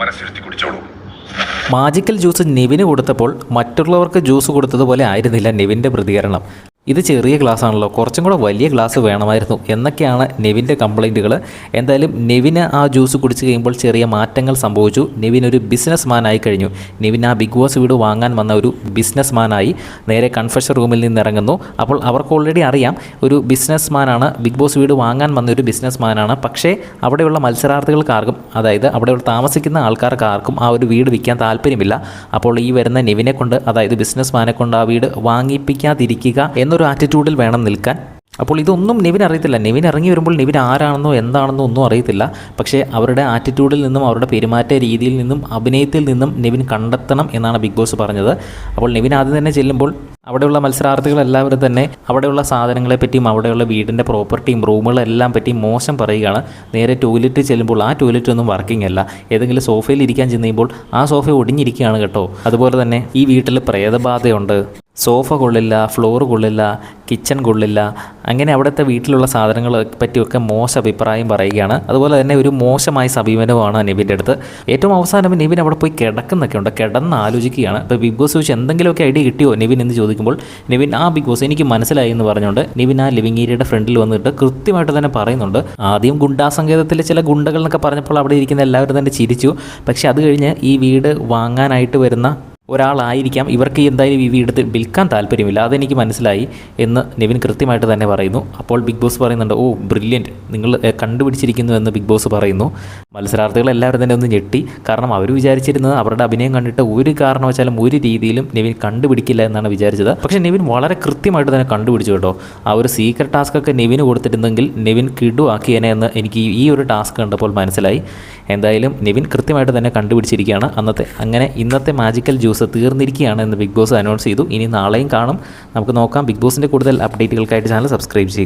മനസ്സിരുത്തി കുടിച്ചോളൂ. Magical juice നിവിന് കൊടുത്തപ്പോൾ മറ്റുള്ളവർക്ക് juice കൊടുത്തതുപോലെ ആയിരുന്നില്ല നിവിൻ്റെ പ്രതികരണം. ഇത് ചെറിയ ഗ്ലാസ് ആണല്ലോ, കുറച്ചും കൂടെ വലിയ ഗ്ലാസ് വേണമായിരുന്നു എന്നൊക്കെയാണ് നെവിൻ്റെ കംപ്ലൈൻറ്റുകൾ. എന്തായാലും നെവിന് ആ ജ്യൂസ് കുടിച്ച് കഴിയുമ്പോൾ ചെറിയ മാറ്റങ്ങൾ സംഭവിച്ചു. നെവിൻ ഒരു ബിസിനസ് മാൻ ആയി കഴിഞ്ഞു. നെവിൻ ആ ബിഗ് ബോസ് വീട് വാങ്ങാൻ വന്ന ഒരു ബിസിനസ് മാനായി നേരെ കൺഫെഷൻ റൂമിൽ നിന്ന് ഇറങ്ങുന്നു. അപ്പോൾ അവർക്ക് ഓൾറെഡി അറിയാം ഒരു ബിസിനസ് മാനാണ്, ബിഗ് ബോസ് വീട് വാങ്ങാൻ വന്ന ഒരു ബിസിനസ് മാനാണ്. പക്ഷേ അവിടെയുള്ള മത്സരാർത്ഥികൾക്കാർക്കും, അതായത് അവിടെ താമസിക്കുന്ന ആൾക്കാർക്കാർക്കും ആ ഒരു വീട് വിൽക്കാൻ താല്പര്യമില്ല. അപ്പോൾ ഈ വരുന്ന നെവിനെ കൊണ്ട്, അതായത് ബിസിനസ് മാനെ കൊണ്ട് ആ വീട് വാങ്ങിപ്പിക്കാതിരിക്കുക എന്നൊരു ആറ്റിറ്റ്യൂഡിൽ വേണം നിൽക്കാൻ. അപ്പോൾ ഇതൊന്നും നെവിൻ അറിയത്തില്ല. നെവിൻ ഇറങ്ങി വരുമ്പോൾ നെവിൻ ആരാണെന്നോ എന്താണെന്നോ ഒന്നും അറിയത്തില്ല. പക്ഷേ അവരുടെ ആറ്റിറ്റ്യൂഡിൽ നിന്നും അവരുടെ പെരുമാറ്റ രീതിയിൽ നിന്നും അഭിനയത്തിൽ നിന്നും നെവിൻ കണ്ടെത്തണം എന്നാണ് ബിഗ് ബോസ് പറഞ്ഞത്. അപ്പോൾ നെവിൻ ആദ്യം തന്നെ ചെല്ലുമ്പോൾ അവിടെയുള്ള മത്സരാർത്ഥികളെല്ലാവരും തന്നെ അവിടെയുള്ള സാധനങ്ങളെപ്പറ്റിയും അവിടെയുള്ള വീടിൻ്റെ പ്രോപ്പർട്ടിയും റൂമുകളെല്ലാം പറ്റി മോശം പറയുകയാണ്. നേരെ ടോയ്ലറ്റ് ചെല്ലുമ്പോൾ ആ ടോയ്ലറ്റ് ഒന്നും വർക്കിംഗ് അല്ല. ഏതെങ്കിലും സോഫയിൽ ഇരിക്കാൻ ചെന്നുമ്പോൾ ആ സോഫ ഒടിഞ്ഞിരിക്കുകയാണ് കേട്ടോ. അതുപോലെ തന്നെ ഈ വീട്ടിൽ പ്രേതബാധയുണ്ട്, സോഫ കൊള്ളില്ല, ഫ്ലോർ കൊള്ളില്ല, കിച്ചൺ കൊള്ളില്ല, അങ്ങനെ അവിടുത്തെ വീട്ടിലുള്ള സാധനങ്ങളെ പറ്റിയൊക്കെ മോശം അഭിപ്രായം പറയുകയാണ്. അതുപോലെ തന്നെ ഒരു മോശമായ സമീപനമാണ് നെവിൻ്റെ അടുത്ത്. ഏറ്റവും അവസാനം നെവിൻ അവിടെ പോയി കിടക്കുന്നൊക്കെ ഉണ്ട്, കിടന്ന് ആലോചിക്കുകയാണ്. ഇപ്പോൾ ബിഗ് ബോസ് വെച്ച് എന്തെങ്കിലുമൊക്കെ ഐഡിയ കിട്ടിയോ നെവിൻ എന്ന് ചോദിക്കുമ്പോൾ നെവിൻ ആ ബിഗ് ബോസ് എനിക്ക് മനസ്സിലായി എന്ന് പറഞ്ഞുകൊണ്ട് നെവിൻ ആ ലിവിംഗ് ഏരിയയുടെ ഫ്രണ്ടിൽ വന്നിട്ട് കൃത്യമായിട്ട് തന്നെ പറയുന്നുണ്ട്. ആദ്യം ഗുണ്ടാസങ്കേതത്തിലെ ചില ഗുണ്ടകൾ എന്നൊക്കെ പറഞ്ഞപ്പോൾ അവിടെ ഇരിക്കുന്ന എല്ലാവരും തന്നെ ചിരിച്ചു. പക്ഷേ അത് കഴിഞ്ഞ് ഈ വീട് വാങ്ങാനായിട്ട് വരുന്ന ഒരാളായിരിക്കാം ഇവർക്ക് എന്തായാലും ഈ വീട് വിൽക്കാൻ താല്പര്യമില്ല, അതെനിക്ക് മനസ്സിലായി എന്ന് നെവിൻ കൃത്യമായിട്ട് തന്നെ പറയുന്നു. അപ്പോൾ ബിഗ് ബോസ് പറയുന്നുണ്ട്, ഓ ബ്രില്യൻറ്റ്, നിങ്ങൾ കണ്ടുപിടിച്ചിരിക്കുന്നു എന്ന് ബിഗ് ബോസ് പറയുന്നു. മത്സരാർത്ഥികൾ എല്ലാവരും തന്നെ ഒന്ന് ഞെട്ടി. കാരണം അവർ വിചാരിച്ചിരുന്നത് അവരുടെ അഭിനയം കണ്ടിട്ട് ഒരു കാരണവശാലും ഒരു രീതിയിലും നെവിൻ കണ്ടുപിടിക്കില്ല എന്നാണ് വിചാരിച്ചത്. പക്ഷേ നെവിൻ വളരെ കൃത്യമായിട്ട് തന്നെ കണ്ടുപിടിച്ചു കേട്ടോ. ആ ഒരു സീക്രട്ട് ടാസ്ക് ഒക്കെ നെവിന് കൊടുത്തിട്ടുണ്ടെങ്കിൽ നെവിൻ കിടുവാക്കിയേനെ എന്ന് എനിക്ക് ഈ ഒരു ടാസ്ക് കണ്ടപ്പോൾ മനസ്സിലായി. എന്തായാലും നെവിൻ കൃത്യമായിട്ട് തന്നെ കണ്ടുപിടിച്ചിരിക്കുകയാണ് അങ്ങനെ ഇന്നത്തെ മാജിക്കൽ ജ്യൂസ് തീർന്നിരിക്കുകയാണ് എന്ന് ബിഗ് ബോസ് അനൗൺസ് ചെയ്തു. ഇനി നാളെയും കാണും. നമുക്ക് നോക്കാം. ബിഗ് ബോസിൻ്റെ കൂടുതൽ അപ്ഡേറ്റുകൾക്കായിട്ട് ചാനൽ സബ്സ്ക്രൈബ് ചെയ്യുക.